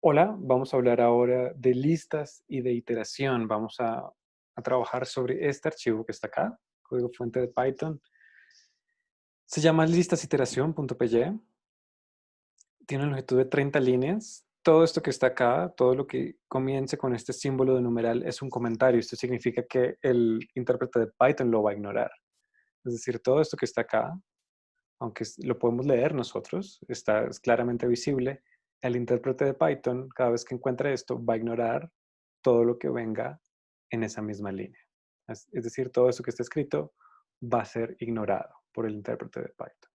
Hola, vamos a hablar ahora de listas y de iteración. Vamos a trabajar sobre este archivo que está acá, código fuente de Python. Se llama listasiteración.py. Tiene una longitud de 30 líneas. Todo esto que está acá, todo lo que comience con este símbolo de numeral es un comentario. Esto significa que el intérprete de Python lo va a ignorar. Es decir, todo esto que está acá, aunque lo podemos leer nosotros, es claramente visible. El intérprete de Python, cada vez que encuentre esto, va a ignorar todo lo que venga en esa misma línea. Es decir, todo eso que está escrito va a ser ignorado por el intérprete de Python.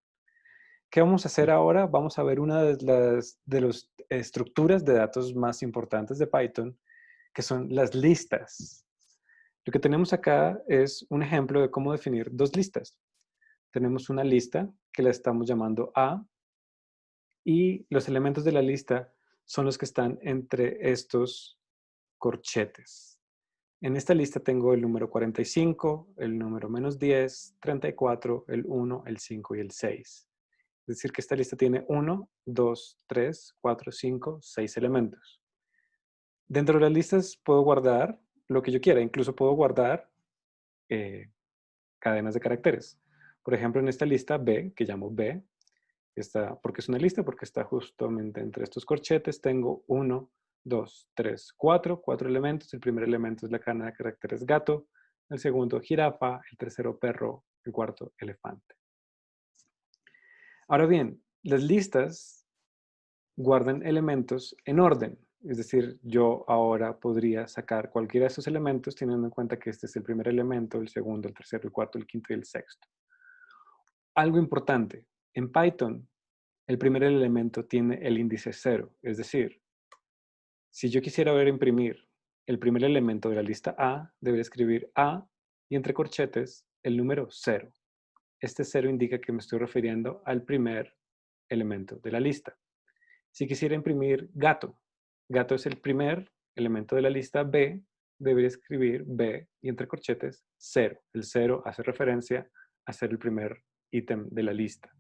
¿Qué vamos a hacer ahora? Vamos a ver una de las estructuras de datos más importantes de Python, que son las listas. Lo que tenemos acá es un ejemplo de cómo definir dos listas. Tenemos una lista que la estamos llamando A y los elementos de la lista son los que están entre estos corchetes. En esta lista tengo el número 45, el número -10, 34, el 1, el 5 y el 6. Es decir, que esta lista tiene 1, 2, 3, 4, 5, 6 elementos. Dentro de las listas puedo guardar lo que yo quiera, incluso puedo guardar eh, cadenas de caracteres. Por ejemplo, en esta lista B, que llamo B, porque es una lista, porque está justamente entre estos corchetes, tengo 1, 2, 3, 4 elementos. El primer elemento es la cadena de caracteres gato, el segundo jirafa, el tercero perro, el cuarto elefante. Ahora bien, las listas guardan elementos en orden. Es decir, yo ahora podría sacar cualquiera de esos elementos teniendo en cuenta que este es el primer elemento, el segundo, el tercero, el cuarto, el quinto y el sexto. Algo importante, en Python, el primer elemento tiene el índice 0. Es decir, si yo quisiera ver imprimir el primer elemento de la lista A, debería escribir A y entre corchetes el número 0. Este 0 indica que me estoy refiriendo al primer elemento de la lista. Si quisiera imprimir gato, gato es el primer elemento de la lista B, debería escribir B y entre corchetes 0. El 0 hace referencia a ser el primer ítem de la lista.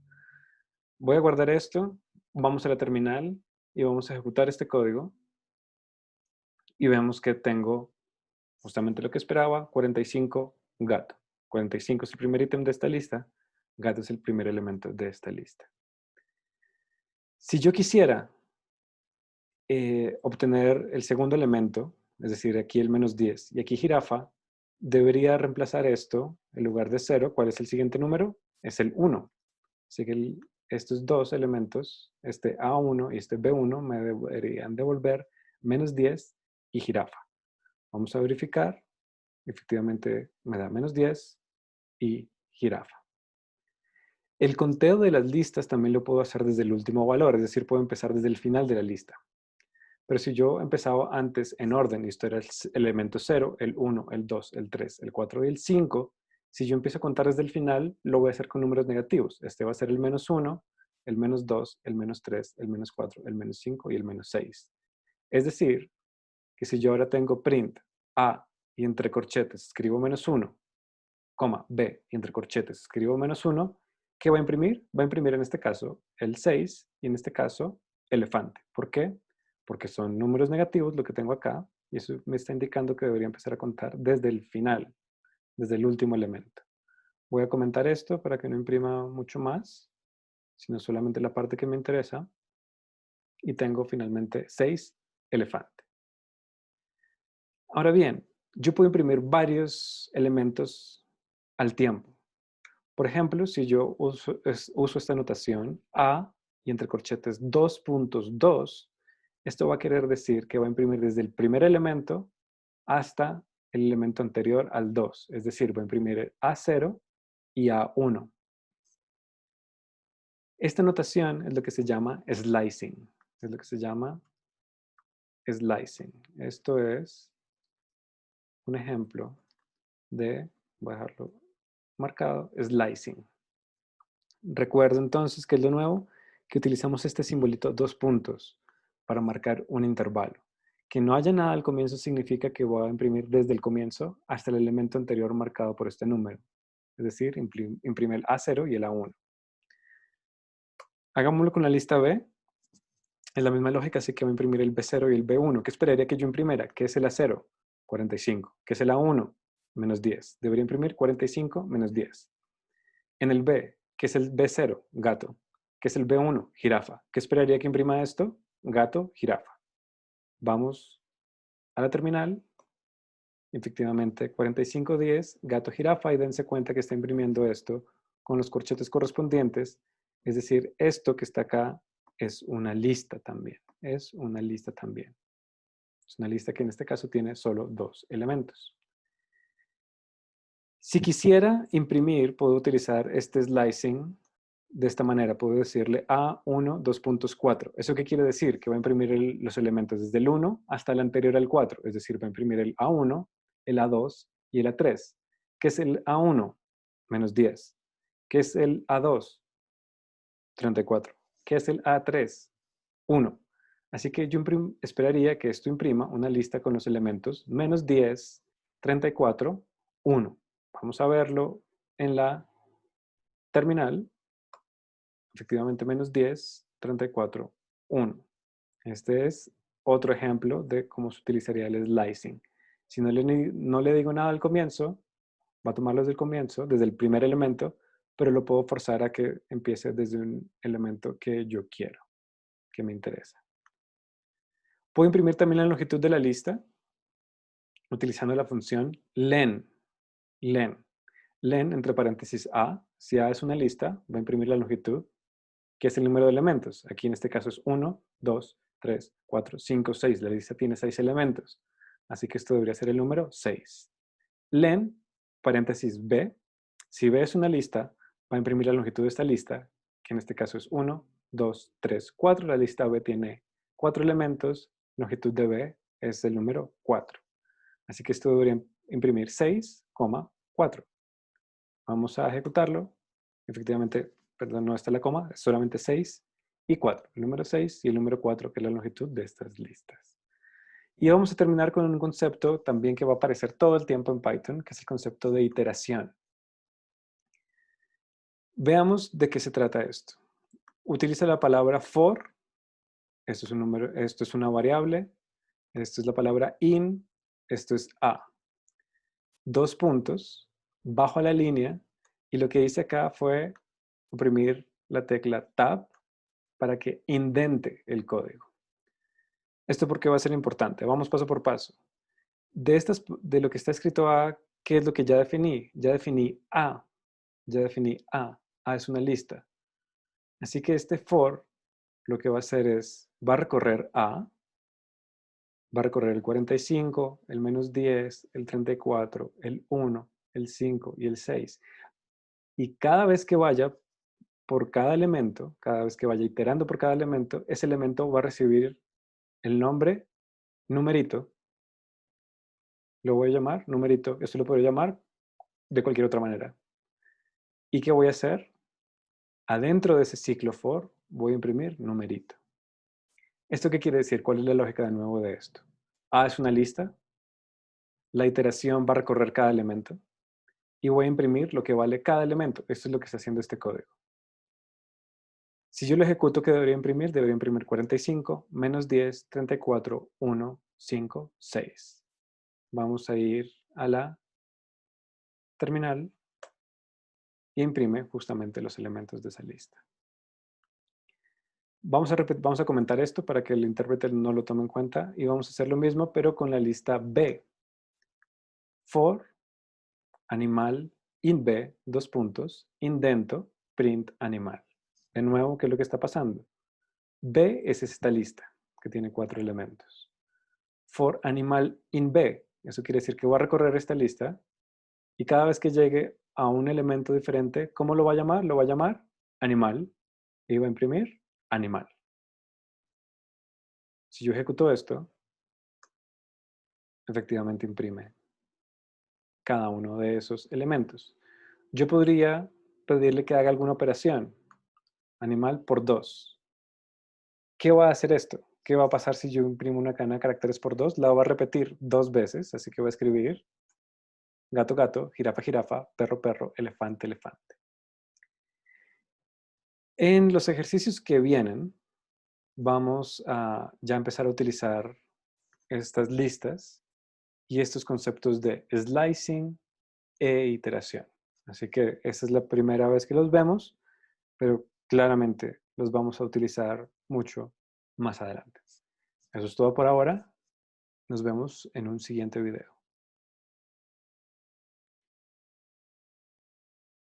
Voy a guardar esto, vamos a la terminal y vamos a ejecutar este código y vemos que tengo justamente lo que esperaba, 45 gato. 45 es el primer ítem de esta lista, gato es el primer elemento de esta lista. Si yo quisiera obtener el segundo elemento, es decir, aquí el -10 y aquí jirafa, debería reemplazar esto en lugar de 0. ¿Cuál es el siguiente número? Es el 1. Así que estos dos elementos, este A1 y este B1, me deberían devolver -10 y jirafa. Vamos a verificar. Efectivamente me da -10 y jirafa. El conteo de las listas también lo puedo hacer desde el último valor, es decir, puedo empezar desde el final de la lista. Pero si yo empezaba antes en orden, y esto era el elemento 0, el 1, el 2, el 3, el 4 y el 5, si yo empiezo a contar desde el final, lo voy a hacer con números negativos. Este va a ser el -1, el -2, el -3, el -4, el -5 y el -6. Es decir, que si yo ahora tengo print A y entre corchetes escribo -1, B y entre corchetes escribo -1, ¿qué va a imprimir? Va a imprimir en este caso el 6 y en este caso elefante. ¿Por qué? Porque son números negativos lo que tengo acá y eso me está indicando que debería empezar a contar desde el final, desde el último elemento. Voy a comentar esto para que no imprima mucho más, sino solamente la parte que me interesa y tengo finalmente 6 elefante. Ahora bien, yo puedo imprimir varios elementos al tiempo. Por ejemplo, si yo uso esta notación A y entre corchetes 2.2, esto va a querer decir que va a imprimir desde el primer elemento hasta el elemento anterior al 2. Es decir, va a imprimir A0 y A1. Esta notación es lo que se llama slicing. Es lo que se llama slicing. Esto es un ejemplo de, voy a dejarlo marcado, slicing. Recuerdo entonces que es lo nuevo, que utilizamos este simbolito 2 puntos para marcar un intervalo. Que no haya nada al comienzo significa que voy a imprimir desde el comienzo hasta el elemento anterior marcado por este número. Es decir, imprime el A0 y el A1. Hagámoslo con la lista B. Es la misma lógica, así que voy a imprimir el B0 y el B1. ¿Qué esperaría que yo imprimiera? ¿Qué es el A0? 45. ¿Qué es el A1? Menos 10. Debería imprimir 45 menos 10. En el B, ¿qué es el B0? Gato. ¿Qué es el B1? Jirafa. ¿Qué esperaría que imprima esto? Gato, jirafa. Vamos a la terminal. Efectivamente, 4510, gato, jirafa, y dense cuenta que está imprimiendo esto con los corchetes correspondientes. Es decir, esto que está acá es una lista también. Es una lista también. Es una lista que en este caso tiene solo dos elementos. Si quisiera imprimir, puedo utilizar este slicing de esta manera. Puedo decirle A1, 2.4. ¿Eso qué quiere decir? Que va a imprimir los elementos desde el 1 hasta el anterior al 4. Es decir, va a imprimir el A1, el A2 y el A3. ¿Qué es el A1? Menos 10. ¿Qué es el A2? 34. ¿Qué es el A3? 1. Así que yo esperaría que esto imprima una lista con los elementos menos 10, 34, 1. Vamos a verlo en la terminal. Efectivamente, menos 10, 34, 1. Este es otro ejemplo de cómo se utilizaría el slicing. Si no le digo nada al comienzo, va a tomarlo desde el comienzo, desde el primer elemento, pero lo puedo forzar a que empiece desde un elemento que yo quiero, que me interesa. Puedo imprimir también la longitud de la lista utilizando la función len. Len. Len, entre paréntesis A. Si A es una lista, va a imprimir la longitud, que es el número de elementos. Aquí en este caso es 1, 2, 3, 4, 5, 6. La lista tiene 6 elementos. Así que esto debería ser el número 6. Len, paréntesis B. Si B es una lista, va a imprimir la longitud de esta lista, que en este caso es 1, 2, 3, 4. La lista B tiene 4 elementos. Longitud de B es el número 4. Así que esto debería imprimir 6, 4. Vamos a ejecutarlo. Efectivamente, perdón, no está la coma, es solamente 6 y 4. El número 6 y el número 4, que es la longitud de estas listas. Y vamos a terminar con un concepto también que va a aparecer todo el tiempo en Python, que es el concepto de iteración. Veamos de qué se trata esto. Utiliza la palabra for. Esto es un número, esto es una variable. Esto es la palabra in. Esto es a. Dos puntos, bajo la línea, y lo que hice acá fue oprimir la tecla Tab para que indente el código. ¿Esto por qué va a ser importante? Vamos paso por paso. De lo que está escrito A, ¿qué es lo que ya definí? Ya definí A. Ya definí A. A es una lista. Así que este for lo que va a hacer es, va a recorrer A, va a recorrer el 45, el menos 10, el 34, el 1, el 5 y el 6. Y cada vez que vaya por cada elemento, cada vez que vaya iterando por cada elemento, ese elemento va a recibir el nombre, numerito, lo voy a llamar numerito, esto lo puedo llamar de cualquier otra manera. ¿Y qué voy a hacer? Adentro de ese ciclo for voy a imprimir numerito. ¿Esto qué quiere decir? ¿Cuál es la lógica de nuevo de esto? A es una lista, la iteración va a recorrer cada elemento y voy a imprimir lo que vale cada elemento. Esto es lo que está haciendo este código. Si yo lo ejecuto, ¿qué debería imprimir? Debería imprimir 45, menos 10, 34, 1, 5, 6. Vamos a ir a la terminal y imprime justamente los elementos de esa lista. Vamos a comentar esto para que el intérprete no lo tome en cuenta y vamos a hacer lo mismo pero con la lista B. For, animal, in B, dos puntos, indento, print animal. De nuevo, ¿qué es lo que está pasando? B es esta lista que tiene 4 elementos. For animal in B, eso quiere decir que voy a recorrer esta lista y cada vez que llegue a un elemento diferente, ¿cómo lo va a llamar? Lo va a llamar animal y va a imprimir animal. Si yo ejecuto esto, efectivamente imprime cada uno de esos elementos. Yo podría pedirle que haga alguna operación. Animal por 2. ¿Qué va a hacer esto? ¿Qué va a pasar si yo imprimo una cadena de caracteres por 2? La va a repetir 2 veces, así que voy a escribir gato, gato, jirafa, jirafa, perro, perro, elefante, elefante. En los ejercicios que vienen, vamos a ya empezar a utilizar estas listas y estos conceptos de slicing e iteración. Así que esta es la primera vez que los vemos, pero claramente los vamos a utilizar mucho más adelante. Eso es todo por ahora. Nos vemos en un siguiente video.